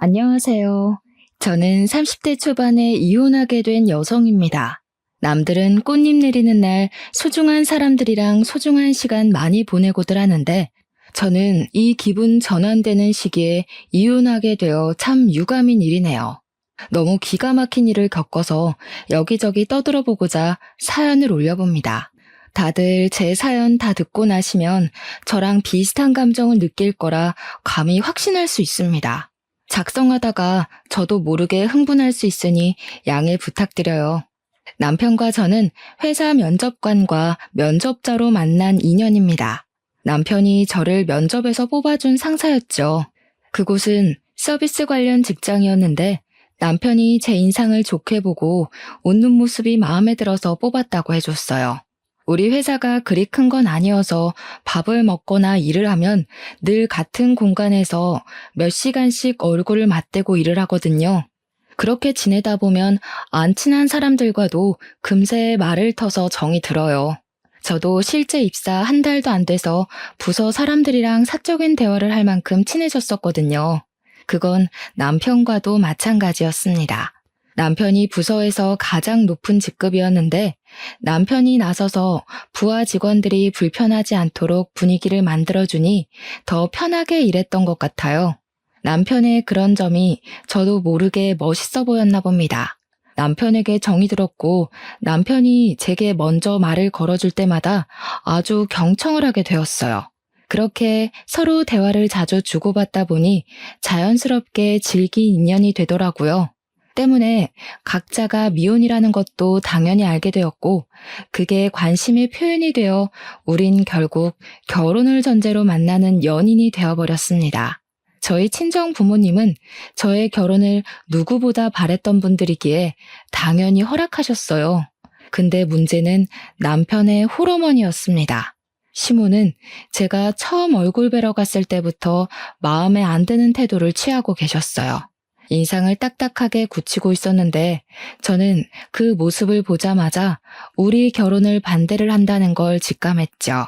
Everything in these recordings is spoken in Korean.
안녕하세요. 저는 30대 초반에 이혼하게 된 여성입니다. 남들은 꽃잎 내리는 날 소중한 사람들이랑 소중한 시간 많이 보내고들 하는데 저는 이 기분 전환되는 시기에 이혼하게 되어 참 유감인 일이네요. 너무 기가 막힌 일을 겪어서 여기저기 떠들어보고자 사연을 올려봅니다. 다들 제 사연 다 듣고 나시면 저랑 비슷한 감정을 느낄 거라 감히 확신할 수 있습니다. 작성하다가 저도 모르게 흥분할 수 있으니 양해 부탁드려요. 남편과 저는 회사 면접관과 면접자로 만난 인연입니다. 남편이 저를 면접에서 뽑아준 상사였죠. 그곳은 서비스 관련 직장이었는데 남편이 제 인상을 좋게 보고 웃는 모습이 마음에 들어서 뽑았다고 해줬어요. 우리 회사가 그리 큰 건 아니어서 밥을 먹거나 일을 하면 늘 같은 공간에서 몇 시간씩 얼굴을 맞대고 일을 하거든요. 그렇게 지내다 보면 안 친한 사람들과도 금세 말을 터서 정이 들어요. 저도 실제 입사 한 달도 안 돼서 부서 사람들이랑 사적인 대화를 할 만큼 친해졌었거든요. 그건 남편과도 마찬가지였습니다. 남편이 부서에서 가장 높은 직급이었는데 남편이 나서서 부하 직원들이 불편하지 않도록 분위기를 만들어주니 더 편하게 일했던 것 같아요. 남편의 그런 점이 저도 모르게 멋있어 보였나 봅니다. 남편에게 정이 들었고 남편이 제게 먼저 말을 걸어줄 때마다 아주 경청을 하게 되었어요. 그렇게 서로 대화를 자주 주고받다 보니 자연스럽게 질긴 인연이 되더라고요. 때문에 각자가 미혼이라는 것도 당연히 알게 되었고 그게 관심의 표현이 되어 우린 결국 결혼을 전제로 만나는 연인이 되어버렸습니다. 저희 친정 부모님은 저의 결혼을 누구보다 바랬던 분들이기에 당연히 허락하셨어요. 근데 문제는 남편의 홀어머니였습니다. 시모는 제가 처음 얼굴 뵈러 갔을 때부터 마음에 안 드는 태도를 취하고 계셨어요. 인상을 딱딱하게 굳히고 있었는데 저는 그 모습을 보자마자 우리 결혼을 반대를 한다는 걸 직감했죠.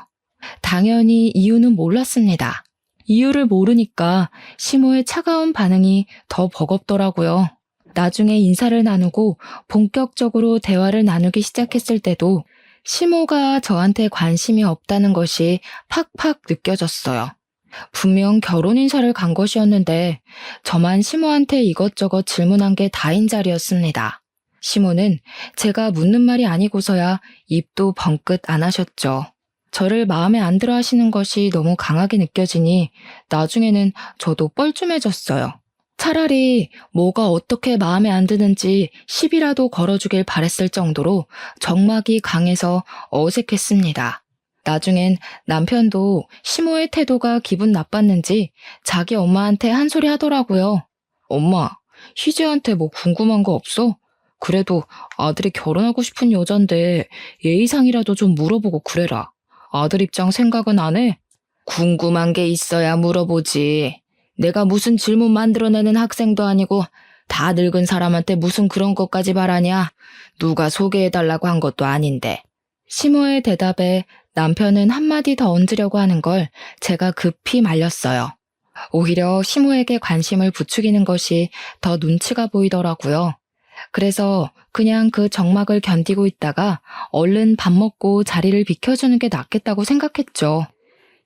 당연히 이유는 몰랐습니다. 이유를 모르니까 시모의 차가운 반응이 더 버겁더라고요. 나중에 인사를 나누고 본격적으로 대화를 나누기 시작했을 때도 시모가 저한테 관심이 없다는 것이 팍팍 느껴졌어요. 분명 결혼 인사를 간 것이었는데 저만 시모한테 이것저것 질문한 게 다인 자리였습니다. 시모는 제가 묻는 말이 아니고서야 입도 벙긋 안 하셨죠. 저를 마음에 안 들어 하시는 것이 너무 강하게 느껴지니 나중에는 저도 뻘쭘해졌어요. 차라리 뭐가 어떻게 마음에 안 드는지 시비라도 걸어주길 바랬을 정도로 적막이 강해서 어색했습니다. 나중엔 남편도 시모의 태도가 기분 나빴는지 자기 엄마한테 한 소리 하더라고요. 엄마, 희재한테 뭐 궁금한 거 없어? 그래도 아들이 결혼하고 싶은 여잔데 예의상이라도 좀 물어보고 그래라. 아들 입장 생각은 안 해? 궁금한 게 있어야 물어보지. 내가 무슨 질문 만들어내는 학생도 아니고 다 늙은 사람한테 무슨 그런 것까지 바라냐? 누가 소개해달라고 한 것도 아닌데. 시모의 대답에 남편은 한마디 더 얹으려고 하는 걸 제가 급히 말렸어요. 오히려 시모에게 관심을 부추기는 것이 더 눈치가 보이더라고요. 그래서 그냥 그 적막을 견디고 있다가 얼른 밥 먹고 자리를 비켜주는 게 낫겠다고 생각했죠.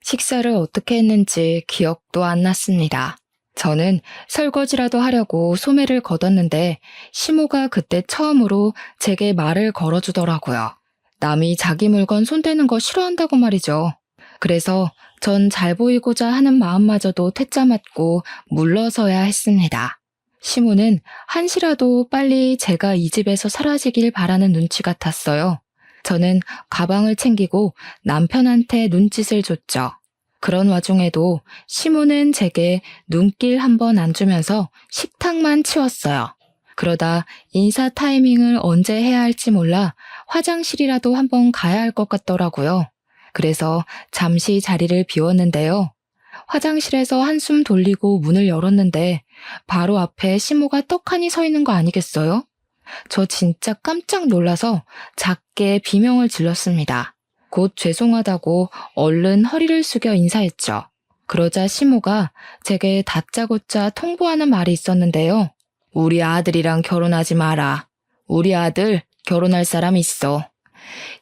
식사를 어떻게 했는지 기억도 안 났습니다. 저는 설거지라도 하려고 소매를 걷었는데 시모가 그때 처음으로 제게 말을 걸어주더라고요. 남이 자기 물건 손대는 거 싫어한다고 말이죠. 그래서 전 잘 보이고자 하는 마음마저도 퇴짜 맞고 물러서야 했습니다. 시모는 한시라도 빨리 제가 이 집에서 사라지길 바라는 눈치 같았어요. 저는 가방을 챙기고 남편한테 눈짓을 줬죠. 그런 와중에도 시모는 제게 눈길 한 번 안 주면서 식탁만 치웠어요. 그러다 인사 타이밍을 언제 해야 할지 몰라 화장실이라도 한번 가야 할 것 같더라고요. 그래서 잠시 자리를 비웠는데요. 화장실에서 한숨 돌리고 문을 열었는데 바로 앞에 시모가 떡하니 서 있는 거 아니겠어요? 저 진짜 깜짝 놀라서 작게 비명을 질렀습니다. 곧 죄송하다고 얼른 허리를 숙여 인사했죠. 그러자 시모가 제게 다짜고짜 통보하는 말이 있었는데요. 우리 아들이랑 결혼하지 마라. 우리 아들 결혼할 사람 있어.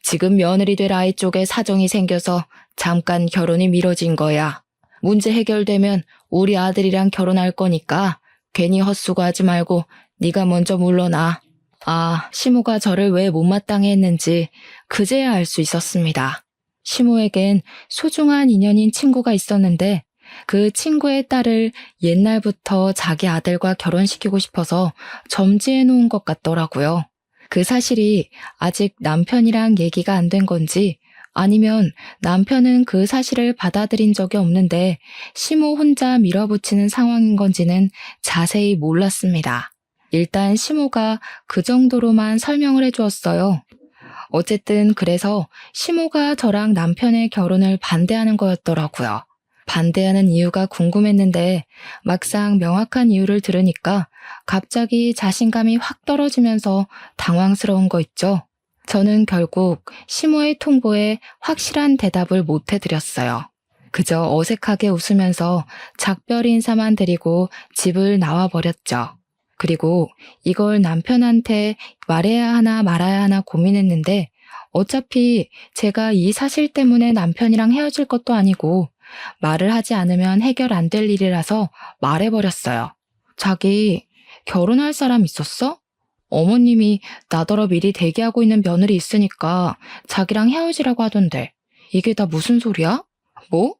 지금 며느리 될 아이 쪽에 사정이 생겨서 잠깐 결혼이 미뤄진 거야. 문제 해결되면 우리 아들이랑 결혼할 거니까 괜히 헛수고하지 말고 네가 먼저 물러나. 아, 시모가 저를 왜 못마땅해 했는지 그제야 알 수 있었습니다. 시모에겐 소중한 인연인 친구가 있었는데 그 친구의 딸을 옛날부터 자기 아들과 결혼시키고 싶어서 점지해 놓은 것 같더라고요. 그 사실이 아직 남편이랑 얘기가 안 된 건지 아니면 남편은 그 사실을 받아들인 적이 없는데 시모 혼자 밀어붙이는 상황인 건지는 자세히 몰랐습니다. 일단 시모가 그 정도로만 설명을 해주었어요. 어쨌든 그래서 시모가 저랑 남편의 결혼을 반대하는 거였더라고요. 반대하는 이유가 궁금했는데 막상 명확한 이유를 들으니까 갑자기 자신감이 확 떨어지면서 당황스러운 거 있죠. 저는 결국 시모의 통보에 확실한 대답을 못 해드렸어요. 그저 어색하게 웃으면서 작별 인사만 드리고 집을 나와버렸죠. 그리고 이걸 남편한테 말해야 하나 말아야 하나 고민했는데 어차피 제가 이 사실 때문에 남편이랑 헤어질 것도 아니고 말을 하지 않으면 해결 안 될 일이라서 말해버렸어요. 자기 결혼할 사람 있었어? 어머님이 나더러 미리 대기하고 있는 며느리 있으니까 자기랑 헤어지라고 하던데 이게 다 무슨 소리야? 뭐?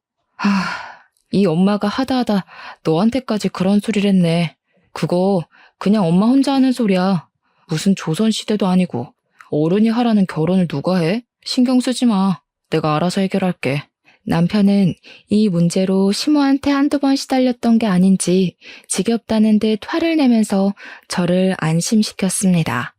이 엄마가 하다하다 너한테까지 그런 소리를 했네. 그거 그냥 엄마 혼자 하는 소리야. 무슨 조선시대도 아니고 어른이 하라는 결혼을 누가 해? 신경 쓰지 마. 내가 알아서 해결할게. 남편은 이 문제로 시모한테 한두 번 시달렸던 게 아닌지 지겹다는 듯 화를 내면서 저를 안심시켰습니다.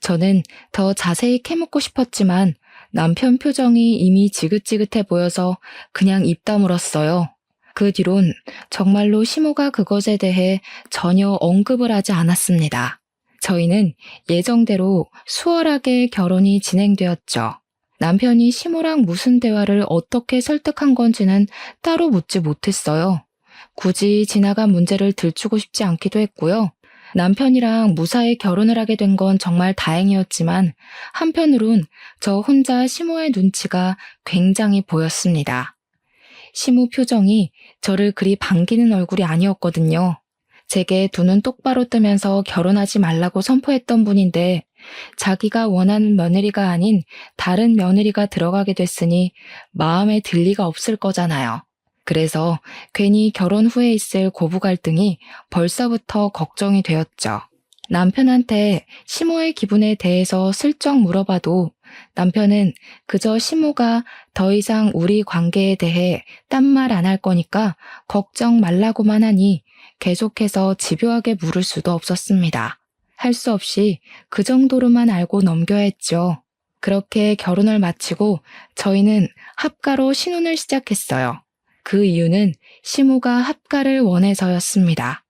저는 더 자세히 캐묻고 싶었지만 남편 표정이 이미 지긋지긋해 보여서 그냥 입 다물었어요. 그 뒤론 정말로 시모가 그것에 대해 전혀 언급을 하지 않았습니다. 저희는 예정대로 수월하게 결혼이 진행되었죠. 남편이 시모랑 무슨 대화를 어떻게 설득한 건지는 따로 묻지 못했어요. 굳이 지나간 문제를 들추고 싶지 않기도 했고요. 남편이랑 무사히 결혼을 하게 된 건 정말 다행이었지만 한편으론 저 혼자 시모의 눈치가 굉장히 보였습니다. 시모 표정이 저를 그리 반기는 얼굴이 아니었거든요. 제게 두 눈 똑바로 뜨면서 결혼하지 말라고 선포했던 분인데 자기가 원하는 며느리가 아닌 다른 며느리가 들어가게 됐으니 마음에 들 리가 없을 거잖아요. 그래서 괜히 결혼 후에 있을 고부 갈등이 벌써부터 걱정이 되었죠. 남편한테 시모의 기분에 대해서 슬쩍 물어봐도 남편은 그저 시모가 더 이상 우리 관계에 대해 딴 말 안 할 거니까 걱정 말라고만 하니 계속해서 집요하게 물을 수도 없었습니다. 할 수 없이 그 정도로만 알고 넘겨야 했죠. 그렇게 결혼을 마치고 저희는 합가로 신혼을 시작했어요. 그 이유는 시모가 합가를 원해서였습니다.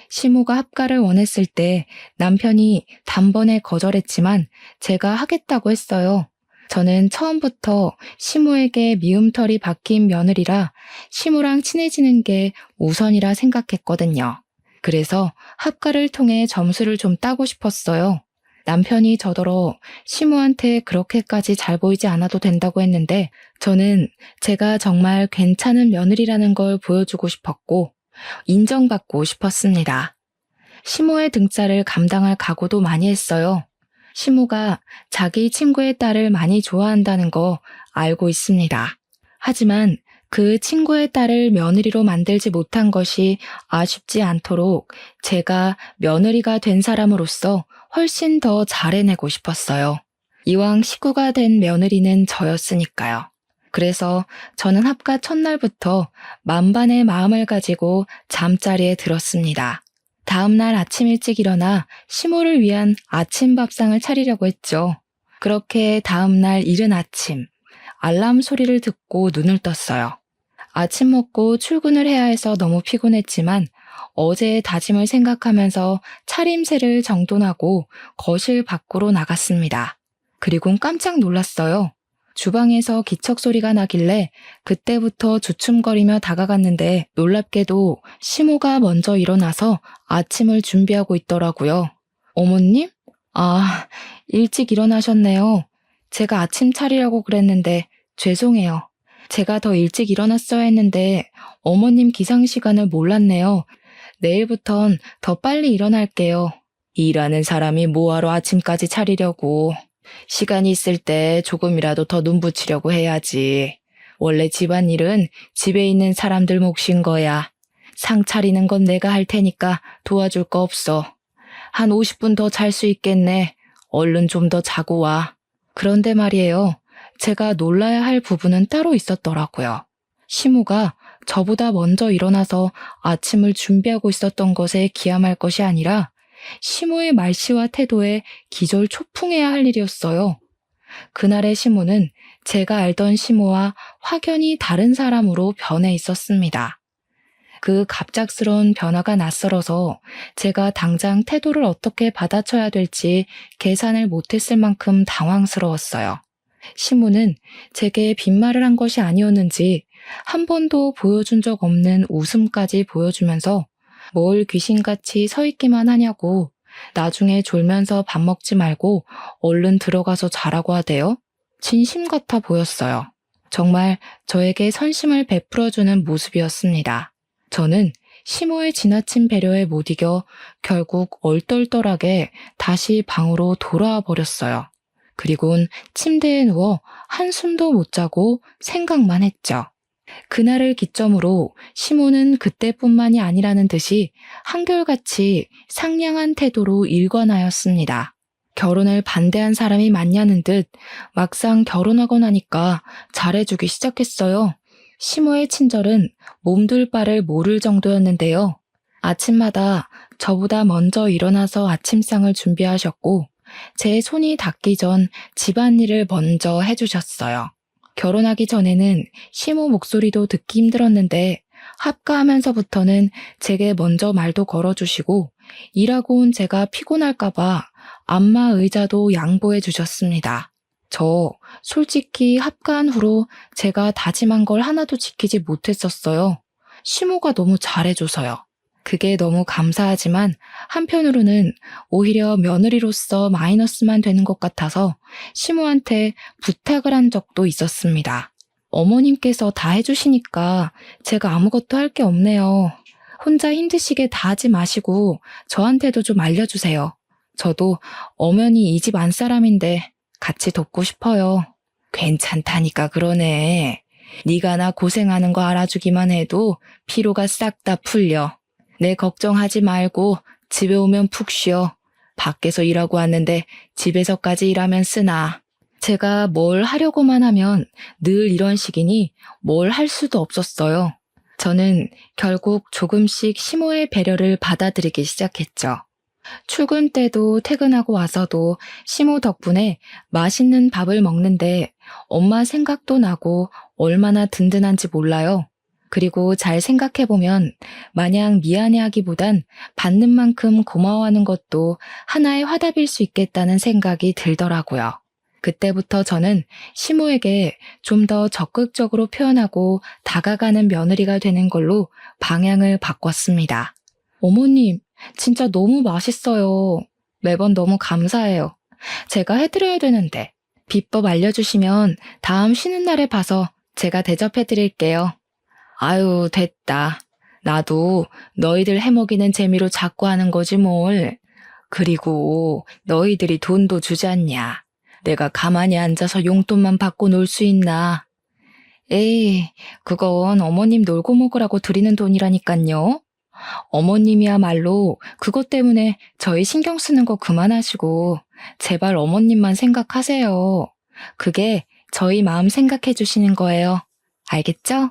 시모가 합가를 원했을 때 남편이 단번에 거절했지만 제가 하겠다고 했어요. 저는 처음부터 시모에게 미움털이 박힌 며느리라 시모랑 친해지는 게 우선이라 생각했거든요. 그래서 합가를 통해 점수를 좀 따고 싶었어요. 남편이 저더러 시모한테 그렇게까지 잘 보이지 않아도 된다고 했는데 저는 제가 정말 괜찮은 며느리라는 걸 보여주고 싶었고 인정받고 싶었습니다. 시모의 등짝을 감당할 각오도 많이 했어요. 시모가 자기 친구의 딸을 많이 좋아한다는 거 알고 있습니다. 하지만 그 친구의 딸을 며느리로 만들지 못한 것이 아쉽지 않도록 제가 며느리가 된 사람으로서 훨씬 더 잘해내고 싶었어요. 이왕 식구가 된 며느리는 저였으니까요. 그래서 저는 합가 첫날부터 만반의 마음을 가지고 잠자리에 들었습니다. 다음날 아침 일찍 일어나 시모를 위한 아침 밥상을 차리려고 했죠. 그렇게 다음날 이른 아침, 알람 소리를 듣고 눈을 떴어요. 아침 먹고 출근을 해야 해서 너무 피곤했지만 어제의 다짐을 생각하면서 차림새를 정돈하고 거실 밖으로 나갔습니다. 그리곤 깜짝 놀랐어요. 주방에서 기척 소리가 나길래 그때부터 주춤거리며 다가갔는데 놀랍게도 시모가 먼저 일어나서 아침을 준비하고 있더라고요. 어머님? 아, 일찍 일어나셨네요. 제가 아침 차리라고 그랬는데 죄송해요. 제가 더 일찍 일어났어야 했는데 어머님 기상 시간을 몰랐네요. 내일부턴 더 빨리 일어날게요. 일하는 사람이 뭐하러 아침까지 차리려고. 시간이 있을 때 조금이라도 더 눈붙이려고 해야지. 원래 집안일은 집에 있는 사람들 몫인 거야. 상 차리는 건 내가 할 테니까 도와줄 거 없어. 한 50분 더 잘 수 있겠네. 얼른 좀 더 자고 와. 그런데 말이에요. 제가 놀라야 할 부분은 따로 있었더라고요. 시무가 저보다 먼저 일어나서 아침을 준비하고 있었던 것에 기함할 것이 아니라 시모의 말씨와 태도에 기절 초풍해야 할 일이었어요. 그날의 시모는 제가 알던 시모와 확연히 다른 사람으로 변해 있었습니다. 그 갑작스러운 변화가 낯설어서 제가 당장 태도를 어떻게 받아쳐야 될지 계산을 못했을 만큼 당황스러웠어요. 시모는 제게 빈말을 한 것이 아니었는지 한 번도 보여준 적 없는 웃음까지 보여주면서 뭘 귀신같이 서 있기만 하냐고, 나중에 졸면서 밥 먹지 말고 얼른 들어가서 자라고 하대요. 진심 같아 보였어요. 정말 저에게 선심을 베풀어주는 모습이었습니다. 저는 시모의 지나친 배려에 못 이겨 결국 얼떨떨하게 다시 방으로 돌아와 버렸어요. 그리곤 침대에 누워 한숨도 못 자고 생각만 했죠. 그날을 기점으로 시모는 그때뿐만이 아니라는 듯이 한결같이 상냥한 태도로 일관하였습니다. 결혼을 반대한 사람이 많냐는 듯 막상 결혼하고 나니까 잘해주기 시작했어요. 시모의 친절은 몸둘 바를 모를 정도였는데요. 아침마다 저보다 먼저 일어나서 아침상을 준비하셨고 제 손이 닿기 전 집안일을 먼저 해주셨어요. 결혼하기 전에는 시모 목소리도 듣기 힘들었는데 합가하면서부터는 제게 먼저 말도 걸어주시고 일하고 온 제가 피곤할까봐 안마 의자도 양보해 주셨습니다. 저 솔직히 합가한 후로 제가 다짐한 걸 하나도 지키지 못했었어요. 시모가 너무 잘해줘서요. 그게 너무 감사하지만 한편으로는 오히려 며느리로서 마이너스만 되는 것 같아서 시모한테 부탁을 한 적도 있었습니다. 어머님께서 다 해주시니까 제가 아무것도 할 게 없네요. 혼자 힘드시게 다 하지 마시고 저한테도 좀 알려주세요. 저도 엄연히 이 집 안사람인데 같이 돕고 싶어요. 괜찮다니까 그러네. 네가 나 고생하는 거 알아주기만 해도 피로가 싹 다 풀려. 내 걱정하지 말고 집에 오면 푹 쉬어. 밖에서 일하고 왔는데 집에서까지 일하면 쓰나. 제가 뭘 하려고만 하면 늘 이런 식이니 뭘 할 수도 없었어요. 저는 결국 조금씩 시모의 배려를 받아들이기 시작했죠. 출근 때도 퇴근하고 와서도 시모 덕분에 맛있는 밥을 먹는데 엄마 생각도 나고 얼마나 든든한지 몰라요. 그리고 잘 생각해보면 마냥 미안해하기보단 받는 만큼 고마워하는 것도 하나의 화답일 수 있겠다는 생각이 들더라고요. 그때부터 저는 시모에게 좀 더 적극적으로 표현하고 다가가는 며느리가 되는 걸로 방향을 바꿨습니다. 어머님, 진짜 너무 맛있어요. 매번 너무 감사해요. 제가 해드려야 되는데 비법 알려주시면 다음 쉬는 날에 봐서 제가 대접해드릴게요. 아유, 됐다. 나도 너희들 해먹이는 재미로 자꾸 하는 거지 뭘. 그리고 너희들이 돈도 주지 않냐. 내가 가만히 앉아서 용돈만 받고 놀 수 있나. 에이, 그건 어머님 놀고 먹으라고 드리는 돈이라니깐요. 어머님이야말로 그것 때문에 저희 신경 쓰는 거 그만하시고 제발 어머님만 생각하세요. 그게 저희 마음 생각해 주시는 거예요. 알겠죠?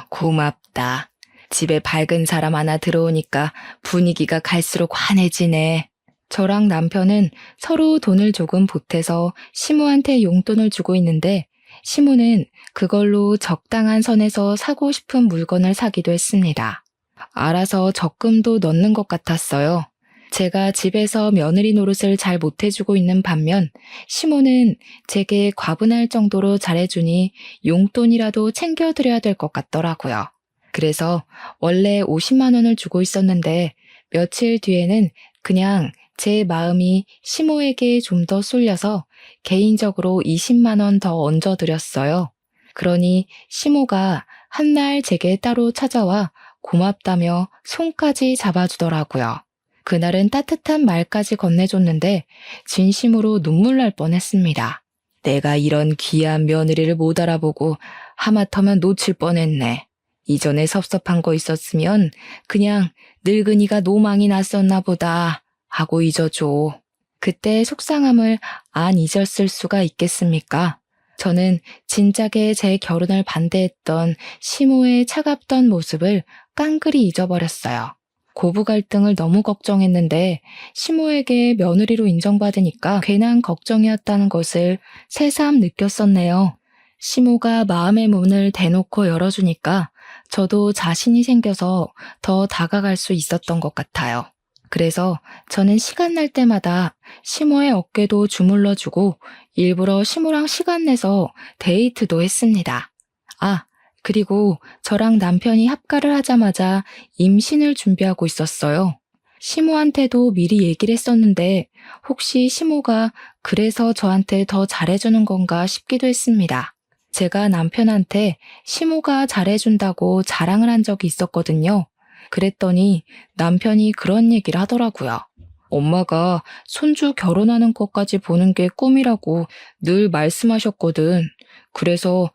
고맙다. 집에 밝은 사람 하나 들어오니까 분위기가 갈수록 환해지네. 저랑 남편은 서로 돈을 조금 보태서 시모한테 용돈을 주고 있는데 시모는 그걸로 적당한 선에서 사고 싶은 물건을 사기도 했습니다. 알아서 적금도 넣는 것 같았어요. 제가 집에서 며느리 노릇을 잘 못해주고 있는 반면 시모는 제게 과분할 정도로 잘해주니 용돈이라도 챙겨드려야 될 것 같더라고요. 그래서 원래 50만 원을 주고 있었는데 며칠 뒤에는 그냥 제 마음이 시모에게 좀 더 쏠려서 개인적으로 20만 원 더 얹어드렸어요. 그러니 시모가 한날 제게 따로 찾아와 고맙다며 손까지 잡아주더라고요. 그날은 따뜻한 말까지 건네줬는데 진심으로 눈물 날 뻔했습니다. 내가 이런 귀한 며느리를 못 알아보고 하마터면 놓칠 뻔했네. 이전에 섭섭한 거 있었으면 그냥 늙은이가 노망이 났었나 보다 하고 잊어줘. 그때 속상함을 안 잊었을 수가 있겠습니까? 저는 진작에 제 결혼을 반대했던 시모의 차갑던 모습을 깡그리 잊어버렸어요. 고부 갈등을 너무 걱정했는데 시모에게 며느리로 인정받으니까 괜한 걱정이었다는 것을 새삼 느꼈었네요. 시모가 마음의 문을 대놓고 열어주니까 저도 자신이 생겨서 더 다가갈 수 있었던 것 같아요. 그래서 저는 시간 날 때마다 시모의 어깨도 주물러주고 일부러 시모랑 시간 내서 데이트도 했습니다. 아, 그리고 저랑 남편이 합가를 하자마자 임신을 준비하고 있었어요. 시모한테도 미리 얘기를 했었는데 혹시 시모가 그래서 저한테 더 잘해주는 건가 싶기도 했습니다. 제가 남편한테 시모가 잘해준다고 자랑을 한 적이 있었거든요. 그랬더니 남편이 그런 얘기를 하더라고요. 엄마가 손주 결혼하는 것까지 보는 게 꿈이라고 늘 말씀하셨거든. 그래서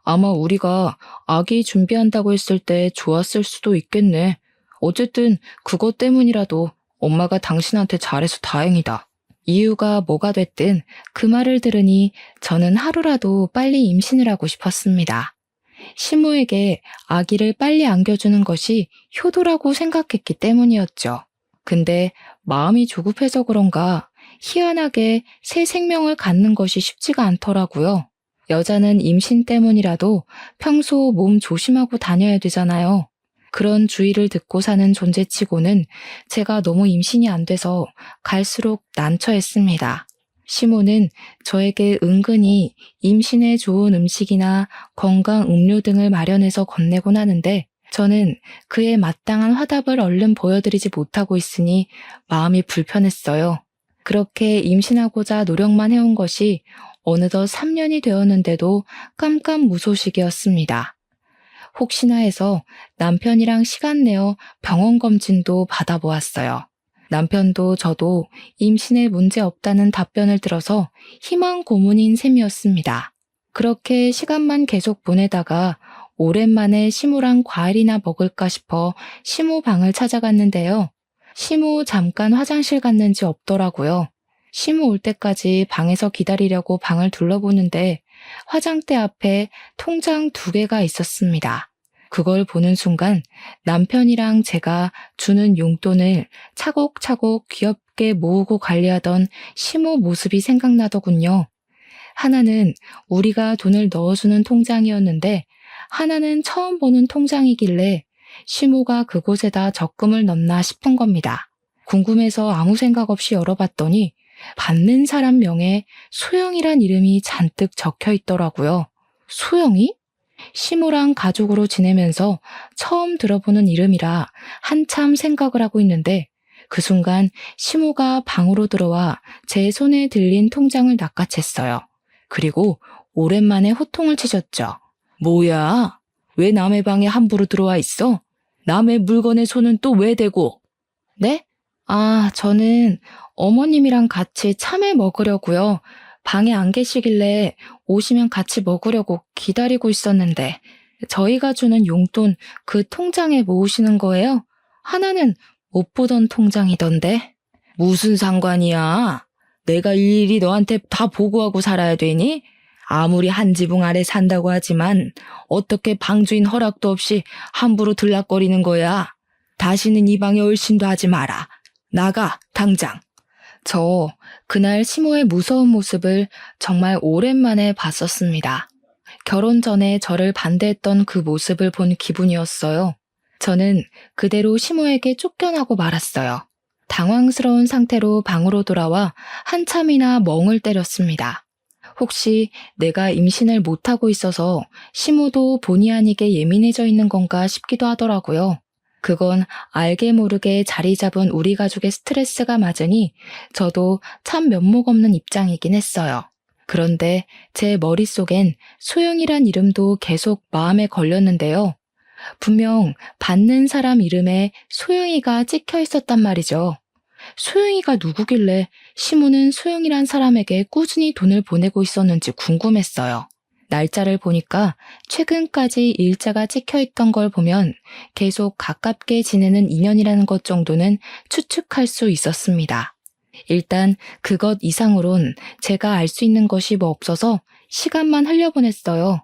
아마 우리가 아기 준비한다고 했을 때 좋았을 수도 있겠네. 어쨌든 그것 때문이라도 엄마가 당신한테 잘해서 다행이다. 이유가 뭐가 됐든 그 말을 들으니 저는 하루라도 빨리 임신을 하고 싶었습니다. 시모에게 아기를 빨리 안겨주는 것이 효도라고 생각했기 때문이었죠. 근데 마음이 조급해서 그런가 희한하게 새 생명을 갖는 것이 쉽지가 않더라고요. 여자는 임신 때문이라도 평소 몸 조심하고 다녀야 되잖아요. 그런 주의를 듣고 사는 존재치고는 제가 너무 임신이 안 돼서 갈수록 난처했습니다. 시모는 저에게 은근히 임신에 좋은 음식이나 건강 음료 등을 마련해서 건네곤 하는데 저는 그에 마땅한 화답을 얼른 보여드리지 못하고 있으니 마음이 불편했어요. 그렇게 임신하고자 노력만 해온 것이 어느덧 3년이 되었는데도 깜깜무소식이었습니다. 혹시나 해서 남편이랑 시간 내어 병원 검진도 받아보았어요. 남편도 저도 임신에 문제 없다는 답변을 들어서 희망 고문인 셈이었습니다. 그렇게 시간만 계속 보내다가 오랜만에 시모랑 과일이나 먹을까 싶어 시모 방을 찾아갔는데요. 시모 잠깐 화장실 갔는지 없더라고요. 시모 올 때까지 방에서 기다리려고 방을 둘러보는데 화장대 앞에 통장 2개가 있었습니다. 그걸 보는 순간 남편이랑 제가 주는 용돈을 차곡차곡 귀엽게 모으고 관리하던 시모 모습이 생각나더군요. 하나는 우리가 돈을 넣어주는 통장이었는데 하나는 처음 보는 통장이길래 시모가 그곳에다 적금을 넣나 싶은 겁니다. 궁금해서 아무 생각 없이 열어봤더니 받는 사람 명에 소영이란 이름이 잔뜩 적혀 있더라고요. 소영이? 시모랑 가족으로 지내면서 처음 들어보는 이름이라 한참 생각을 하고 있는데 그 순간 시모가 방으로 들어와 제 손에 들린 통장을 낚아챘어요. 그리고 오랜만에 호통을 치셨죠. 뭐야? 왜 남의 방에 함부로 들어와 있어? 남의 물건에 손은 또 왜 대고? 네? 아, 저는 어머님이랑 같이 참외 먹으려고요. 방에 안 계시길래 오시면 같이 먹으려고 기다리고 있었는데 저희가 주는 용돈 그 통장에 모으시는 거예요? 하나는 못 보던 통장이던데. 무슨 상관이야? 내가 일일이 너한테 다 보고하고 살아야 되니? 아무리 한 지붕 아래 산다고 하지만 어떻게 방주인 허락도 없이 함부로 들락거리는 거야? 다시는 이 방에 얼씬도 하지 마라. 나가, 당장. 저 그날 시모의 무서운 모습을 정말 오랜만에 봤었습니다. 결혼 전에 저를 반대했던 그 모습을 본 기분이었어요. 저는 그대로 시모에게 쫓겨나고 말았어요. 당황스러운 상태로 방으로 돌아와 한참이나 멍을 때렸습니다. 혹시 내가 임신을 못하고 있어서 시모도 본의 아니게 예민해져 있는 건가 싶기도 하더라고요. 그건 알게 모르게 자리 잡은 우리 가족의 스트레스가 맞으니 저도 참 면목 없는 입장이긴 했어요. 그런데 제 머릿속엔 소영이란 이름도 계속 마음에 걸렸는데요. 분명 받는 사람 이름에 소영이가 찍혀 있었단 말이죠. 소영이가 누구길래 시모는 소영이란 사람에게 꾸준히 돈을 보내고 있었는지 궁금했어요. 날짜를 보니까 최근까지 일자가 찍혀있던 걸 보면 계속 가깝게 지내는 인연이라는 것 정도는 추측할 수 있었습니다. 일단 그것 이상으론 제가 알 수 있는 것이 뭐 없어서 시간만 흘려보냈어요.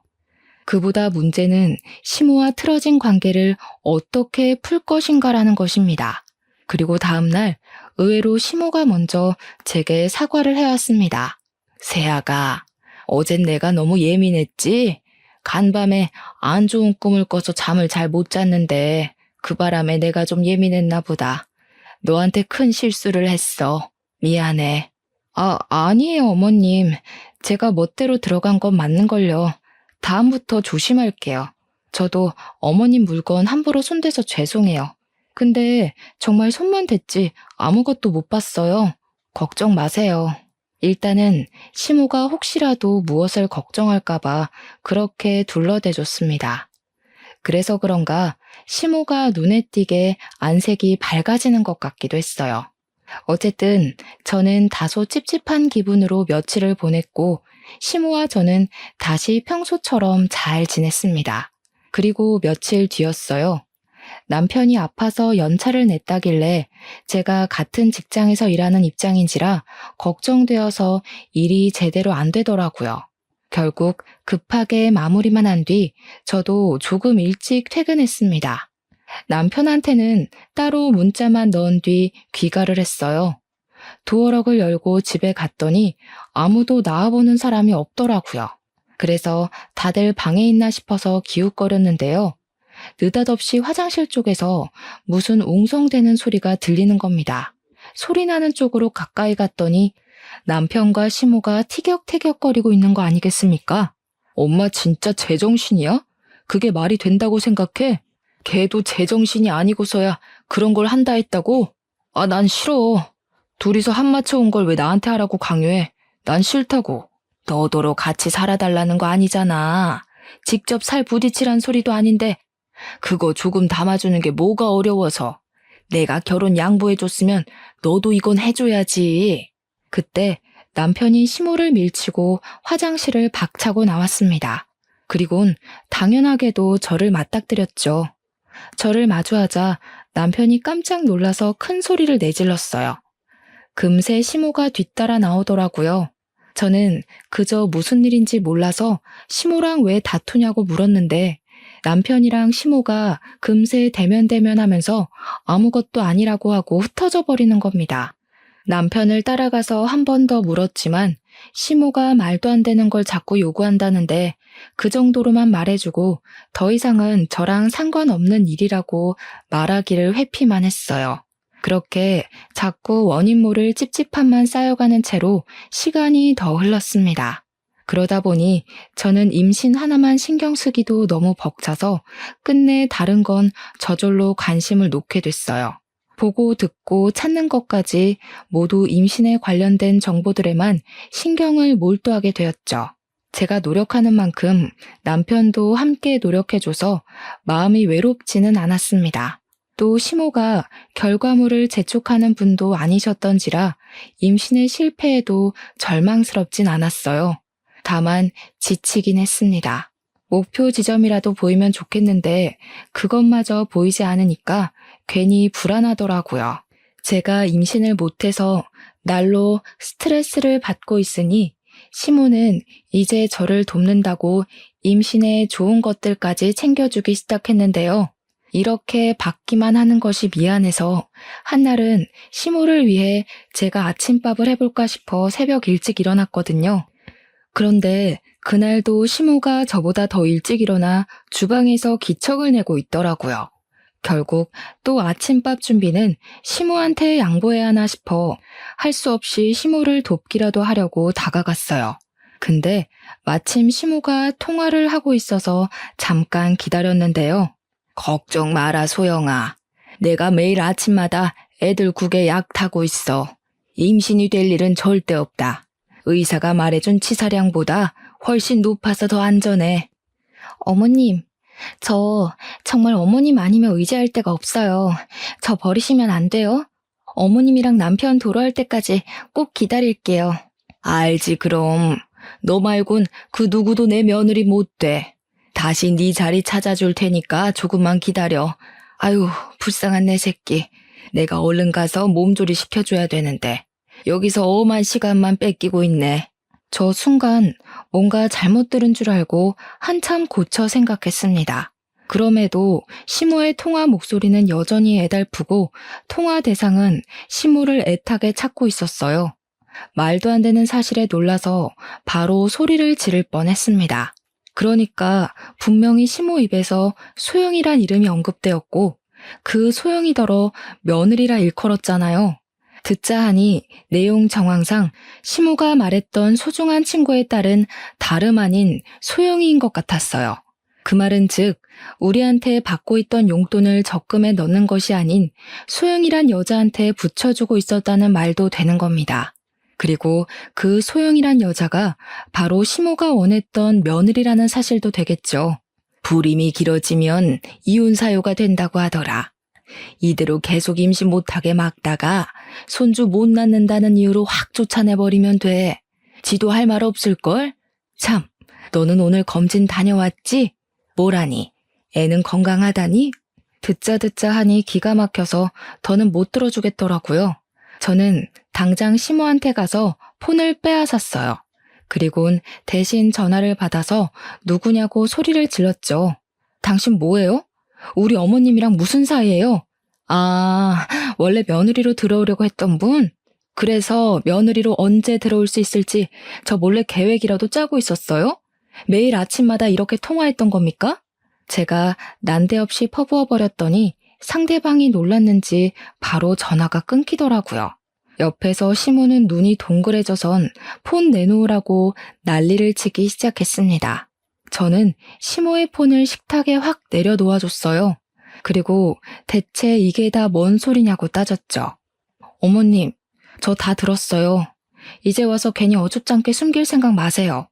그보다 문제는 시모와 틀어진 관계를 어떻게 풀 것인가라는 것입니다. 그리고 다음날 의외로 시모가 먼저 제게 사과를 해왔습니다. 세아가, 어젠 내가 너무 예민했지? 간밤에 안 좋은 꿈을 꿔서 잠을 잘 못 잤는데 그 바람에 내가 좀 예민했나 보다. 너한테 큰 실수를 했어. 미안해. 아니에요, 어머님. 제가 멋대로 들어간 건 맞는걸요. 다음부터 조심할게요. 저도 어머님 물건 함부로 손대서 죄송해요. 근데 정말 손만 댔지 아무것도 못 봤어요. 걱정 마세요. 일단은 시모가 혹시라도 무엇을 걱정할까봐 그렇게 둘러대줬습니다. 그래서 그런가 시모가 눈에 띄게 안색이 밝아지는 것 같기도 했어요. 어쨌든 저는 다소 찝찝한 기분으로 며칠을 보냈고 시모와 저는 다시 평소처럼 잘 지냈습니다. 그리고 며칠 뒤였어요. 남편이 아파서 연차를 냈다길래 제가 같은 직장에서 일하는 입장인지라 걱정되어서 일이 제대로 안 되더라고요. 결국 급하게 마무리만 한 뒤 저도 조금 일찍 퇴근했습니다. 남편한테는 따로 문자만 넣은 뒤 귀가를 했어요. 도어락을 열고 집에 갔더니 아무도 나와보는 사람이 없더라고요. 그래서 다들 방에 있나 싶어서 기웃거렸는데요. 느닷없이 화장실 쪽에서 무슨 웅성대는 소리가 들리는 겁니다. 소리 나는 쪽으로 가까이 갔더니 남편과 시모가 티격태격거리고 있는 거 아니겠습니까? 엄마 진짜 제정신이야? 그게 말이 된다고 생각해? 걔도 제정신이 아니고서야 그런 걸 한다 했다고? 난 싫어. 둘이서 한 맞춰 온 걸 왜 나한테 하라고 강요해? 난 싫다고. 너더러 같이 살아달라는 거 아니잖아. 직접 살 부딪히란 소리도 아닌데 그거 조금 담아주는 게 뭐가 어려워서. 내가 결혼 양보해줬으면 너도 이건 해줘야지. 그때 남편이 시모를 밀치고 화장실을 박차고 나왔습니다. 그리곤 당연하게도 저를 맞닥뜨렸죠. 저를 마주하자 남편이 깜짝 놀라서 큰 소리를 내질렀어요. 금세 시모가 뒤따라 나오더라고요. 저는 그저 무슨 일인지 몰라서 시모랑 왜 다투냐고 물었는데 남편이랑 시모가 금세 대면대면하면서 아무것도 아니라고 하고 흩어져 버리는 겁니다. 남편을 따라가서 한 번 더 물었지만 시모가 말도 안 되는 걸 자꾸 요구한다는데 그 정도로만 말해주고 더 이상은 저랑 상관없는 일이라고 말하기를 회피만 했어요. 그렇게 자꾸 원인 모를 찝찝함만 쌓여가는 채로 시간이 더 흘렀습니다. 그러다 보니 저는 임신 하나만 신경 쓰기도 너무 벅차서 끝내 다른 건 저절로 관심을 놓게 됐어요. 보고 듣고 찾는 것까지 모두 임신에 관련된 정보들에만 신경을 몰두하게 되었죠. 제가 노력하는 만큼 남편도 함께 노력해줘서 마음이 외롭지는 않았습니다. 또 시모가 결과물을 재촉하는 분도 아니셨던지라 임신의 실패에도 절망스럽진 않았어요. 다만 지치긴 했습니다. 목표 지점이라도 보이면 좋겠는데 그것마저 보이지 않으니까 괜히 불안하더라고요. 제가 임신을 못해서 날로 스트레스를 받고 있으니 시모는 이제 저를 돕는다고 임신에 좋은 것들까지 챙겨주기 시작했는데요. 이렇게 받기만 하는 것이 미안해서 한날은 시모를 위해 제가 아침밥을 해볼까 싶어 새벽 일찍 일어났거든요. 그런데 그날도 시모가 저보다 더 일찍 일어나 주방에서 기척을 내고 있더라고요. 결국 또 아침밥 준비는 시모한테 양보해야 하나 싶어 할 수 없이 시모를 돕기라도 하려고 다가갔어요. 근데 마침 시모가 통화를 하고 있어서 잠깐 기다렸는데요. 걱정 마라, 소영아. 내가 매일 아침마다 애들 국에 약 타고 있어. 임신이 될 일은 절대 없다. 의사가 말해준 치사량보다 훨씬 높아서 더 안전해. 어머님, 저 정말 어머님 아니면 의지할 데가 없어요. 저 버리시면 안 돼요? 어머님이랑 남편 돌아올 때까지 꼭 기다릴게요. 알지, 그럼. 너 말곤 그 누구도 내 며느리 못 돼. 다시 네 자리 찾아줄 테니까 조금만 기다려. 아유, 불쌍한 내 새끼. 내가 얼른 가서 몸조리 시켜줘야 되는데 여기서 엄한 시간만 뺏기고 있네. 저 순간 뭔가 잘못 들은 줄 알고 한참 고쳐 생각했습니다. 그럼에도 시모의 통화 목소리는 여전히 애달프고 통화 대상은 시모를 애타게 찾고 있었어요. 말도 안 되는 사실에 놀라서 바로 소리를 지를 뻔했습니다. 그러니까 분명히 시모 입에서 소영이란 이름이 언급되었고 그 소영이더러 며느리라 일컬었잖아요. 듣자 하니 내용 정황상 시모가 말했던 소중한 친구의 딸은 다름 아닌 소영이인 것 같았어요. 그 말은 즉 우리한테 받고 있던 용돈을 적금에 넣는 것이 아닌 소영이란 여자한테 붙여주고 있었다는 말도 되는 겁니다. 그리고 그 소영이란 여자가 바로 시모가 원했던 며느리라는 사실도 되겠죠. 불임이 길어지면 이혼 사유가 된다고 하더라. 이대로 계속 임신 못하게 막다가 손주 못 낳는다는 이유로 확 쫓아내버리면 돼. 지도 할 말 없을걸? 참, 너는 오늘 검진 다녀왔지? 뭐라니? 애는 건강하다니? 듣자 하니 기가 막혀서 더는 못 들어주겠더라고요. 저는 당장 시모한테 가서 폰을 빼앗았어요. 그리곤 대신 전화를 받아서 누구냐고 소리를 질렀죠. 당신 뭐예요? 우리 어머님이랑 무슨 사이예요? 아, 원래 며느리로 들어오려고 했던 분? 그래서 며느리로 언제 들어올 수 있을지 저 몰래 계획이라도 짜고 있었어요? 매일 아침마다 이렇게 통화했던 겁니까? 제가 난데없이 퍼부어버렸더니 상대방이 놀랐는지 바로 전화가 끊기더라고요. 옆에서 시모는 눈이 동그래져선 폰 내놓으라고 난리를 치기 시작했습니다. 저는 시모의 폰을 식탁에 확 내려놓아줬어요. 그리고 대체 이게 다 뭔 소리냐고 따졌죠. 어머님, 저 다 들었어요. 이제 와서 괜히 어줍잖게 숨길 생각 마세요.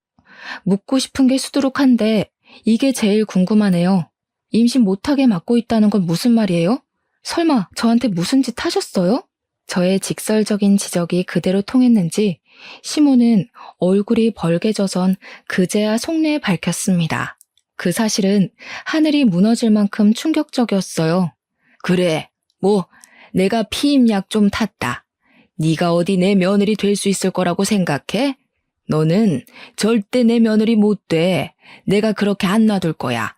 묻고 싶은 게 수두룩한데 이게 제일 궁금하네요. 임신 못하게 막고 있다는 건 무슨 말이에요? 설마 저한테 무슨 짓 하셨어요? 저의 직설적인 지적이 그대로 통했는지 시모는 얼굴이 벌개져선 그제야 속내에 밝혔습니다. 그 사실은 하늘이 무너질 만큼 충격적이었어요. 그래, 내가 피임약 좀 탔다. 네가 어디 내 며느리 될 수 있을 거라고 생각해? 너는 절대 내 며느리 못 돼. 내가 그렇게 안 놔둘 거야.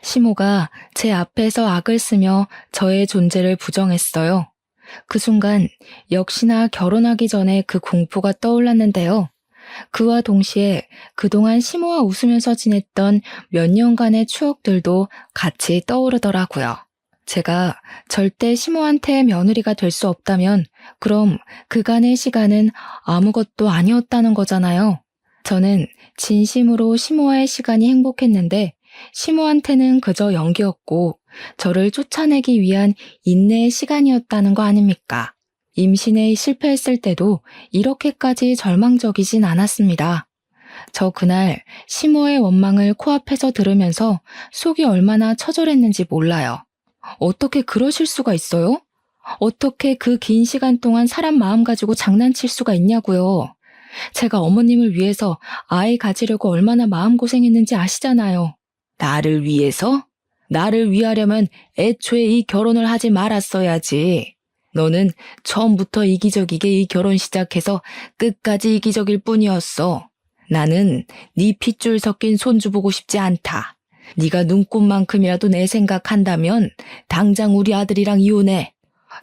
시모가 제 앞에서 악을 쓰며 저의 존재를 부정했어요. 그 순간 역시나 결혼하기 전에 그 공포가 떠올랐는데요. 그와 동시에 그동안 시모와 웃으면서 지냈던 몇 년간의 추억들도 같이 떠오르더라고요. 제가 절대 시모한테 며느리가 될 수 없다면 그럼 그간의 시간은 아무것도 아니었다는 거잖아요. 저는 진심으로 시모와의 시간이 행복했는데 시모한테는 그저 연기였고 저를 쫓아내기 위한 인내의 시간이었다는 거 아닙니까? 임신에 실패했을 때도 이렇게까지 절망적이진 않았습니다. 저 그날 시모의 원망을 코앞에서 들으면서 속이 얼마나 처절했는지 몰라요. 어떻게 그러실 수가 있어요? 어떻게 그 긴 시간 동안 사람 마음 가지고 장난칠 수가 있냐고요. 제가 어머님을 위해서 아이 가지려고 얼마나 마음고생했는지 아시잖아요. 나를 위해서? 나를 위하려면 애초에 이 결혼을 하지 말았어야지. 너는 처음부터 이기적이게 이 결혼 시작해서 끝까지 이기적일 뿐이었어. 나는 네 핏줄 섞인 손주 보고 싶지 않다. 네가 눈꽃만큼이라도 내 생각한다면 당장 우리 아들이랑 이혼해.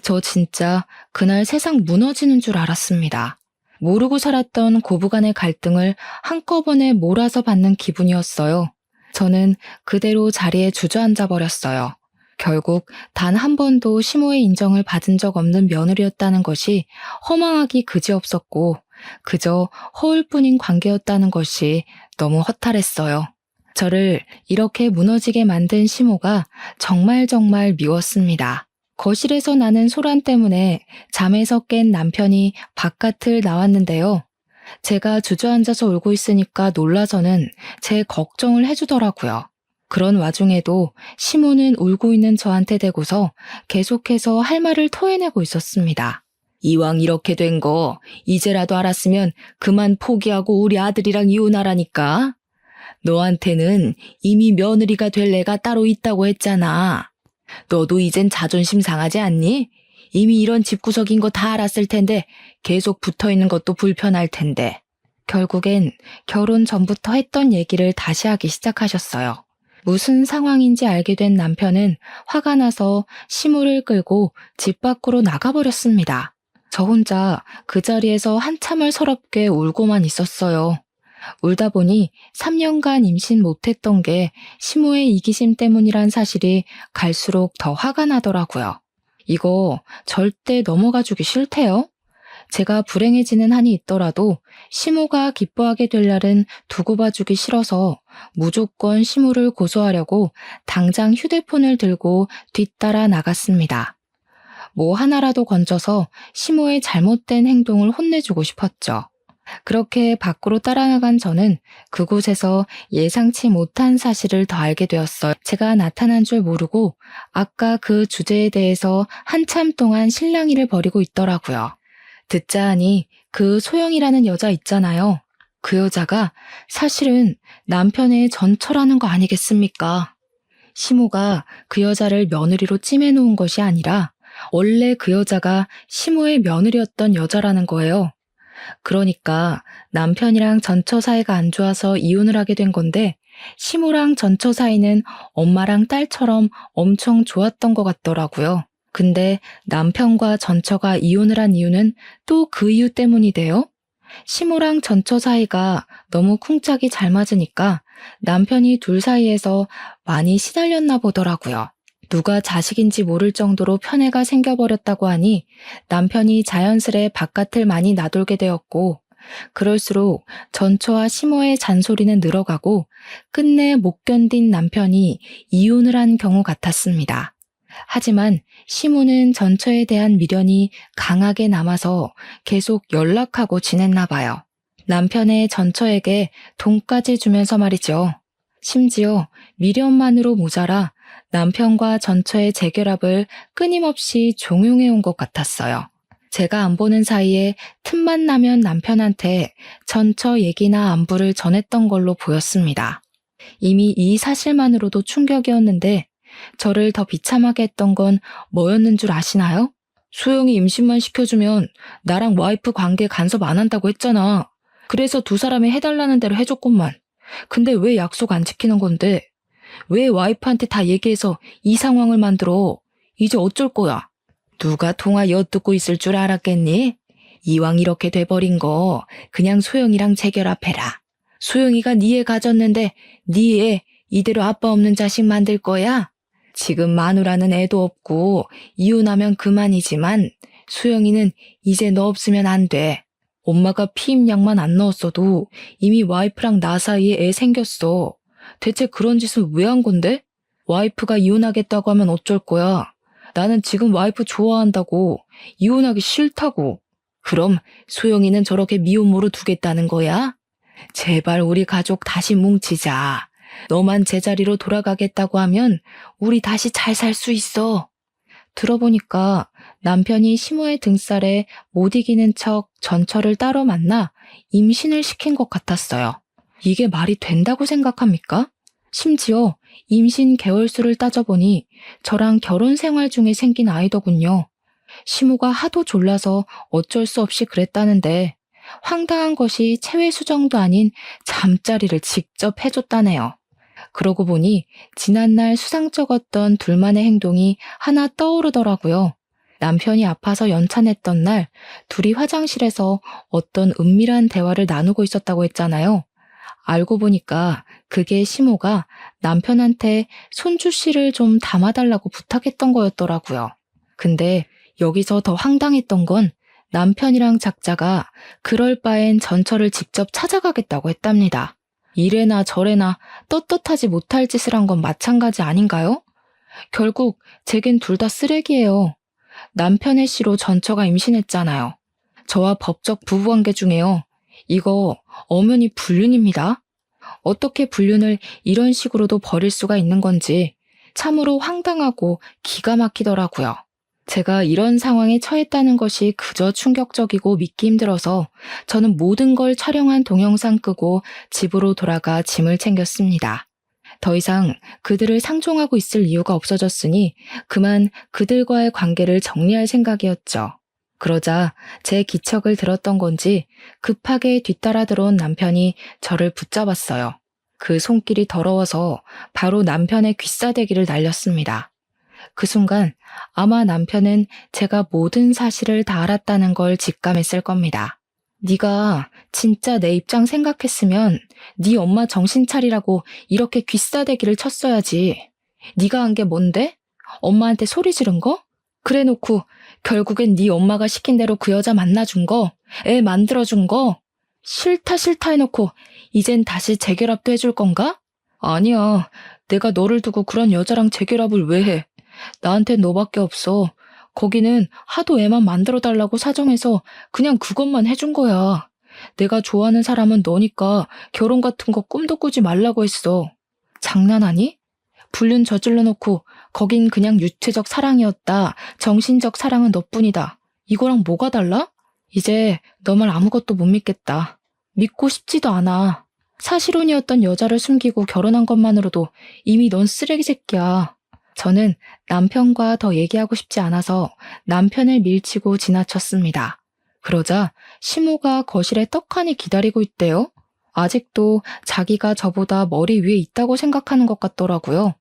저 진짜 그날 세상 무너지는 줄 알았습니다. 모르고 살았던 고부간의 갈등을 한꺼번에 몰아서 받는 기분이었어요. 저는 그대로 자리에 주저앉아 버렸어요. 결국 단 한 번도 시모의 인정을 받은 적 없는 며느리였다는 것이 허망하기 그지없었고 그저 허울뿐인 관계였다는 것이 너무 허탈했어요. 저를 이렇게 무너지게 만든 시모가 정말 미웠습니다. 거실에서 나는 소란 때문에 잠에서 깬 남편이 바깥을 나왔는데요. 제가 주저앉아서 울고 있으니까 놀라서는 제 걱정을 해주더라고요. 그런 와중에도 시모는 울고 있는 저한테 대고서 계속해서 할 말을 토해내고 있었습니다. 이왕 이렇게 된 거 이제라도 알았으면 그만 포기하고 우리 아들이랑 이혼하라니까. 너한테는 이미 며느리가 될 애가 따로 있다고 했잖아. 너도 이젠 자존심 상하지 않니? 이미 이런 집구석인 거 다 알았을 텐데 계속 붙어있는 것도 불편할 텐데. 결국엔 결혼 전부터 했던 얘기를 다시 하기 시작하셨어요. 무슨 상황인지 알게 된 남편은 화가 나서 시모를 끌고 집 밖으로 나가버렸습니다. 저 혼자 그 자리에서 한참을 서럽게 울고만 있었어요. 울다 보니 3년간 임신 못했던 게 시모의 이기심 때문이란 사실이 갈수록 더 화가 나더라고요. 이거 절대 넘어가 주기 싫대요. 제가 불행해지는 한이 있더라도 시모가 기뻐하게 될 날은 두고 봐주기 싫어서 무조건 시모를 고소하려고 당장 휴대폰을 들고 뒤따라 나갔습니다. 뭐 하나라도 건져서 시모의 잘못된 행동을 혼내주고 싶었죠. 그렇게 밖으로 따라나간 저는 그곳에서 예상치 못한 사실을 더 알게 되었어요. 제가 나타난 줄 모르고 아까 그 주제에 대해서 한참 동안 실랑이를 벌이고 있더라고요. 듣자 하니 그 소영이라는 여자 있잖아요. 그 여자가 사실은 남편의 전처라는 거 아니겠습니까? 시모가 그 여자를 며느리로 찜해놓은 것이 아니라 원래 그 여자가 시모의 며느리였던 여자라는 거예요. 그러니까 남편이랑 전처 사이가 안 좋아서 이혼을 하게 된 건데 시모랑 전처 사이는 엄마랑 딸처럼 엄청 좋았던 것 같더라고요. 근데 남편과 전처가 이혼을 한 이유는 또 그 이유 때문이 돼요? 시모랑 전처 사이가 너무 쿵짝이 잘 맞으니까 남편이 둘 사이에서 많이 시달렸나 보더라고요. 누가 자식인지 모를 정도로 편애가 생겨버렸다고 하니 남편이 자연스레 바깥을 많이 나돌게 되었고 그럴수록 전처와 시모의 잔소리는 늘어가고 끝내 못 견딘 남편이 이혼을 한 경우 같았습니다. 하지만 시모는 전처에 대한 미련이 강하게 남아서 계속 연락하고 지냈나 봐요. 남편의 전처에게 돈까지 주면서 말이죠. 심지어 미련만으로 모자라 남편과 전처의 재결합을 끊임없이 종용해온 것 같았어요. 제가 안 보는 사이에 틈만 나면 남편한테 전처 얘기나 안부를 전했던 걸로 보였습니다. 이미 이 사실만으로도 충격이었는데 저를 더 비참하게 했던 건 뭐였는 줄 아시나요? 소영이 임신만 시켜주면 나랑 와이프 관계 간섭 안 한다고 했잖아. 그래서 두 사람이 해달라는 대로 해줬건만. 근데 왜 약속 안 지키는 건데? 왜 와이프한테 다 얘기해서 이 상황을 만들어? 이제 어쩔 거야? 누가 통화 엿듣고 있을 줄 알았겠니? 이왕 이렇게 돼버린 거 그냥 소영이랑 재결합해라. 소영이가 네 애 가졌는데 네 애 이대로 아빠 없는 자식 만들 거야? 지금 마누라는 애도 없고 이혼하면 그만이지만 소영이는 이제 너 없으면 안 돼. 엄마가 피임약만 안 넣었어도 이미 와이프랑 나 사이에 애 생겼어. 대체 그런 짓을 왜 한 건데? 와이프가 이혼하겠다고 하면 어쩔 거야? 나는 지금 와이프 좋아한다고, 이혼하기 싫다고. 그럼 소영이는 저렇게 미혼모로 두겠다는 거야? 제발 우리 가족 다시 뭉치자. 너만 제자리로 돌아가겠다고 하면 우리 다시 잘 살 수 있어. 들어보니까 남편이 시모의 등살에 못 이기는 척 전처를 따로 만나 임신을 시킨 것 같았어요. 이게 말이 된다고 생각합니까? 심지어 임신 개월수를 따져보니 저랑 결혼 생활 중에 생긴 아이더군요. 시모가 하도 졸라서 어쩔 수 없이 그랬다는데 황당한 것이 체외 수정도 아닌 잠자리를 직접 해줬다네요. 그러고 보니 지난날 수상쩍었던 둘만의 행동이 하나 떠오르더라고요. 남편이 아파서 연찬했던 날 둘이 화장실에서 어떤 은밀한 대화를 나누고 있었다고 했잖아요. 알고 보니까 그게 시모가 남편한테 손주 씨를 좀 담아달라고 부탁했던 거였더라고요. 근데 여기서 더 황당했던 건 남편이랑 작자가 그럴 바엔 전처를 직접 찾아가겠다고 했답니다. 이래나 저래나 떳떳하지 못할 짓을 한 건 마찬가지 아닌가요? 결국 제겐 둘 다 쓰레기예요. 남편의 씨로 전처가 임신했잖아요. 저와 법적 부부관계 중에요. 이거 엄연히 불륜입니다. 어떻게 불륜을 이런 식으로도 벌일 수가 있는 건지 참으로 황당하고 기가 막히더라고요. 제가 이런 상황에 처했다는 것이 그저 충격적이고 믿기 힘들어서 저는 모든 걸 촬영한 동영상 끄고 집으로 돌아가 짐을 챙겼습니다. 더 이상 그들을 상종하고 있을 이유가 없어졌으니 그만 그들과의 관계를 정리할 생각이었죠. 그러자 제 기척을 들었던 건지 급하게 뒤따라 들어온 남편이 저를 붙잡았어요. 그 손길이 더러워서 바로 남편의 귀싸대기를 날렸습니다. 그 순간 아마 남편은 제가 모든 사실을 다 알았다는 걸 직감했을 겁니다. 네가 진짜 내 입장 생각했으면 네 엄마 정신 차리라고 이렇게 귀싸대기를 쳤어야지. 네가 한 게 뭔데? 엄마한테 소리 지른 거? 그래놓고 결국엔 네 엄마가 시킨 대로 그 여자 만나준 거, 애 만들어준 거, 싫다 해놓고 이젠 다시 재결합도 해줄 건가? 아니야. 내가 너를 두고 그런 여자랑 재결합을 왜 해? 나한텐 너밖에 없어. 거기는 하도 애만 만들어달라고 사정해서 그냥 그것만 해준 거야. 내가 좋아하는 사람은 너니까 결혼 같은 거 꿈도 꾸지 말라고 했어. 장난하니? 불륜 저질러 놓고 거긴 그냥 육체적 사랑이었다. 정신적 사랑은 너뿐이다. 이거랑 뭐가 달라? 이제 너 말 아무것도 못 믿겠다. 믿고 싶지도 않아. 사실혼이었던 여자를 숨기고 결혼한 것만으로도 이미 넌 쓰레기 새끼야. 저는 남편과 더 얘기하고 싶지 않아서 남편을 밀치고 지나쳤습니다. 그러자 시모가 거실에 떡하니 기다리고 있대요. 아직도 자기가 저보다 머리 위에 있다고 생각하는 것 같더라고요.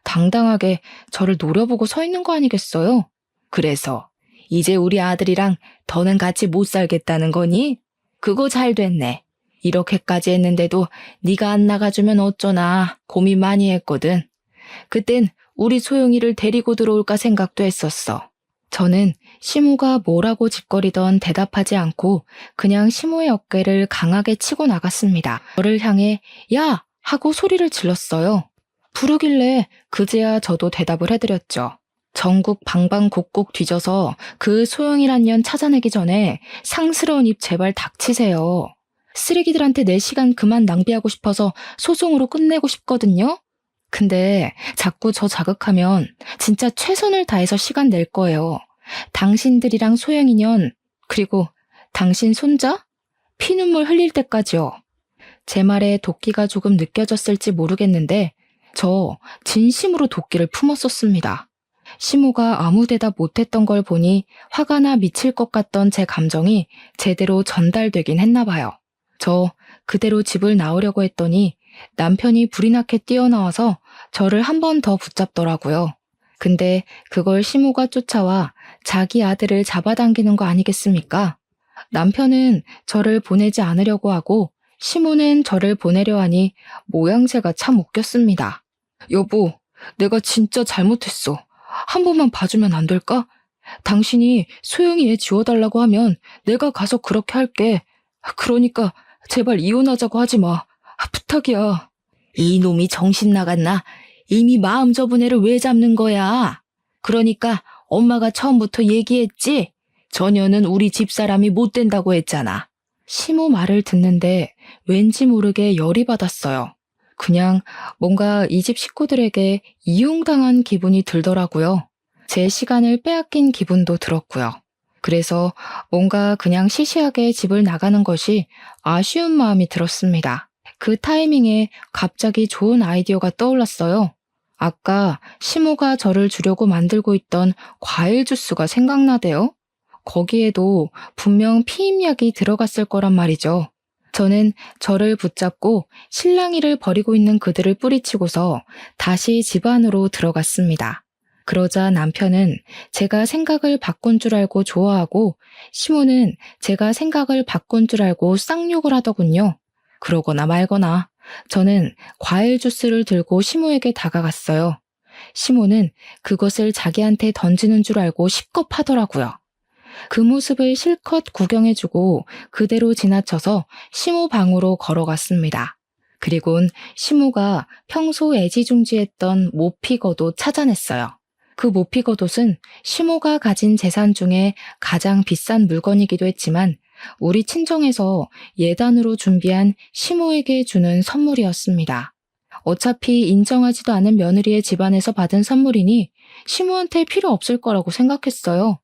당당하게 저를 노려보고 서 있는 거 아니겠어요? 그래서 이제 우리 아들이랑 더는 같이 못 살겠다는 거니? 그거 잘 됐네. 이렇게까지 했는데도 네가 안 나가주면 어쩌나 고민 많이 했거든. 그땐 우리 소영이를 데리고 들어올까 생각도 했었어. 저는 시모가 뭐라고 짓거리던 대답하지 않고 그냥 시모의 어깨를 강하게 치고 나갔습니다. 저를 향해 야! 하고 소리를 질렀어요. 부르길래 그제야 저도 대답을 해드렸죠. 전국 방방곡곡 뒤져서 그 소영이란 년 찾아내기 전에 상스러운 입 제발 닥치세요. 쓰레기들한테 내 시간 그만 낭비하고 싶어서 소송으로 끝내고 싶거든요. 근데 자꾸 저 자극하면 진짜 최선을 다해서 시간 낼 거예요. 당신들이랑 소영이년, 그리고 당신 손자? 피눈물 흘릴 때까지요. 제 말에 도끼가 조금 느껴졌을지 모르겠는데 저 진심으로 도끼를 품었었습니다. 시모가 아무 대답 못했던 걸 보니 화가 나 미칠 것 같던 제 감정이 제대로 전달되긴 했나 봐요. 저 그대로 집을 나오려고 했더니 남편이 불이 나게 뛰어나와서 저를 한 번 더 붙잡더라고요. 근데 그걸 시모가 쫓아와 자기 아들을 잡아당기는 거 아니겠습니까? 남편은 저를 보내지 않으려고 하고 시모는 저를 보내려 하니 모양새가 참 웃겼습니다. 여보, 내가 진짜 잘못했어. 한 번만 봐주면 안 될까? 당신이 소영이 애 지워달라고 하면 내가 가서 그렇게 할게. 그러니까 제발 이혼하자고 하지 마. 부탁이야. 이놈이 정신 나갔나? 이미 마음 접은 애를 왜 잡는 거야? 그러니까 엄마가 처음부터 얘기했지? 저녀는 우리 집사람이 못 된다고 했잖아. 시모 말을 듣는데 왠지 모르게 열이 받았어요. 그냥 뭔가 이 집 식구들에게 이용당한 기분이 들더라고요. 제 시간을 빼앗긴 기분도 들었고요. 그래서 뭔가 그냥 시시하게 집을 나가는 것이 아쉬운 마음이 들었습니다. 그 타이밍에 갑자기 좋은 아이디어가 떠올랐어요. 아까 시모가 저를 주려고 만들고 있던 과일 주스가 생각나대요. 거기에도 분명 피임약이 들어갔을 거란 말이죠. 저는 저를 붙잡고 실랑이를 벌이고 있는 그들을 뿌리치고서 다시 집 안으로 들어갔습니다. 그러자 남편은 제가 생각을 바꾼 줄 알고 좋아하고 시모는 제가 생각을 바꾼 줄 알고 쌍욕을 하더군요. 그러거나 말거나 저는 과일 주스를 들고 시모에게 다가갔어요. 시모는 그것을 자기한테 던지는 줄 알고 식겁하더라고요. 그 모습을 실컷 구경해주고 그대로 지나쳐서 시모 방으로 걸어갔습니다. 그리곤 시모가 평소 애지중지했던 모피겉옷 찾아냈어요. 그 모피겉옷은 시모가 가진 재산 중에 가장 비싼 물건이기도 했지만 우리 친정에서 예단으로 준비한 시모에게 주는 선물이었습니다. 어차피 인정하지도 않은 며느리의 집안에서 받은 선물이니 시모한테 필요 없을 거라고 생각했어요.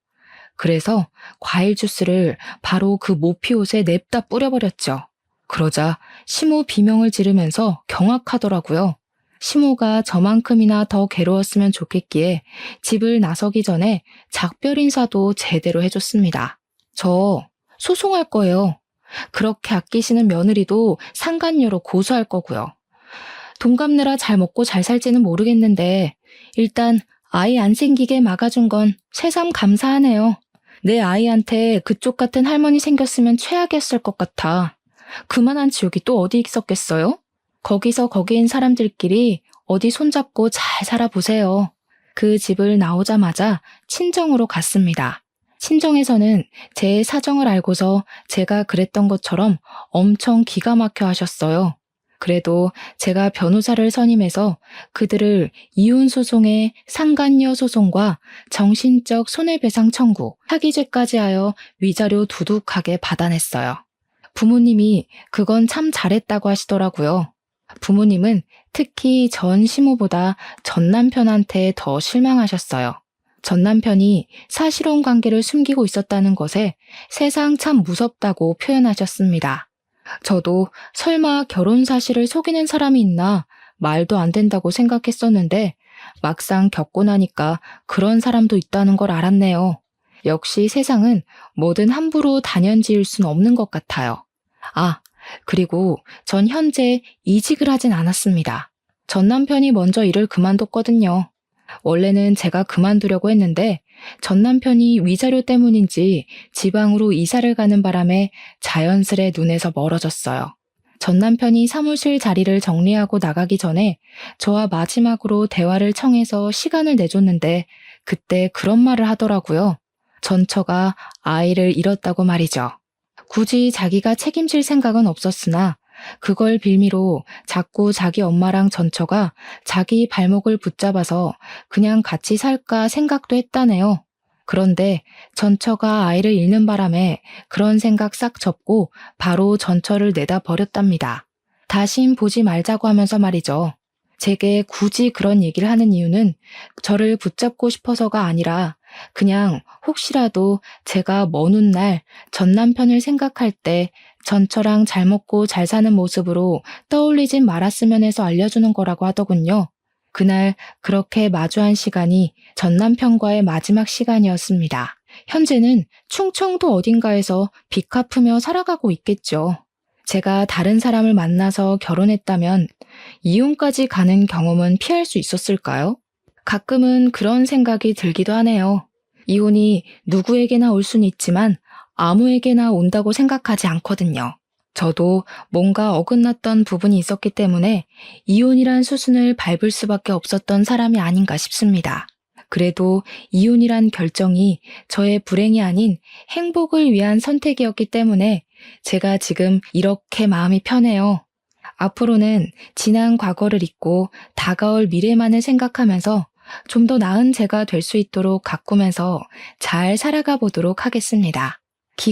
그래서 과일 주스를 바로 그 모피옷에 냅다 뿌려버렸죠. 그러자 시모 비명을 지르면서 경악하더라고요. 시모가 저만큼이나 더 괴로웠으면 좋겠기에 집을 나서기 전에 작별 인사도 제대로 해줬습니다. 저 소송할 거예요. 그렇게 아끼시는 며느리도 상간녀로 고소할 거고요. 돈 갚느라 잘 먹고 잘 살지는 모르겠는데 일단 아이 안 생기게 막아준 건 새삼 감사하네요. 내 아이한테 그쪽 같은 할머니 생겼으면 최악이었을 것 같아. 그만한 지옥이 또 어디 있었겠어요? 거기서 거기인 사람들끼리 어디 손잡고 잘 살아보세요. 그 집을 나오자마자 친정으로 갔습니다. 친정에서는 제 사정을 알고서 제가 그랬던 것처럼 엄청 기가 막혀 하셨어요. 그래도 제가 변호사를 선임해서 그들을 이혼 소송에 상간녀 소송과 정신적 손해배상 청구, 사기죄까지 하여 위자료 두둑하게 받아냈어요. 부모님이 그건 참 잘했다고 하시더라고요. 부모님은 특히 전 시모보다 전 남편한테 더 실망하셨어요. 전 남편이 사실혼 관계를 숨기고 있었다는 것에 세상 참 무섭다고 표현하셨습니다. 저도 설마 결혼 사실을 속이는 사람이 있나 말도 안 된다고 생각했었는데 막상 겪고 나니까 그런 사람도 있다는 걸 알았네요. 역시 세상은 뭐든 함부로 단연지을 순 없는 것 같아요. 그리고 전 현재 이직을 하진 않았습니다. 전 남편이 먼저 일을 그만뒀거든요. 원래는 제가 그만두려고 했는데 전 남편이 위자료 때문인지 지방으로 이사를 가는 바람에 자연스레 눈에서 멀어졌어요. 전 남편이 사무실 자리를 정리하고 나가기 전에 저와 마지막으로 대화를 청해서 시간을 내줬는데 그때 그런 말을 하더라고요. 전처가 아이를 잃었다고 말이죠. 굳이 자기가 책임질 생각은 없었으나 그걸 빌미로 자꾸 자기 엄마랑 전처가 자기 발목을 붙잡아서 그냥 같이 살까 생각도 했다네요. 그런데 전처가 아이를 잃는 바람에 그런 생각 싹 접고 바로 전처를 내다 버렸답니다. 다신 보지 말자고 하면서 말이죠. 제게 굳이 그런 얘기를 하는 이유는 저를 붙잡고 싶어서가 아니라 그냥 혹시라도 제가 먼 훗날 전 남편을 생각할 때 전처랑 잘 먹고 잘 사는 모습으로 떠올리진 말았으면 해서 알려주는 거라고 하더군요. 그날 그렇게 마주한 시간이 전 남편과의 마지막 시간이었습니다. 현재는 충청도 어딘가에서 빚 갚으며 살아가고 있겠죠. 제가 다른 사람을 만나서 결혼했다면 이혼까지 가는 경험은 피할 수 있었을까요? 가끔은 그런 생각이 들기도 하네요. 이혼이 누구에게나 올 수는 있지만 아무에게나 온다고 생각하지 않거든요. 저도 뭔가 어긋났던 부분이 있었기 때문에 이혼이란 수순을 밟을 수밖에 없었던 사람이 아닌가 싶습니다. 그래도 이혼이란 결정이 저의 불행이 아닌 행복을 위한 선택이었기 때문에 제가 지금 이렇게 마음이 편해요. 앞으로는 지난 과거를 잊고 다가올 미래만을 생각하면서 좀 더 나은 제가 될 수 있도록 가꾸면서 잘 살아가 보도록 하겠습니다.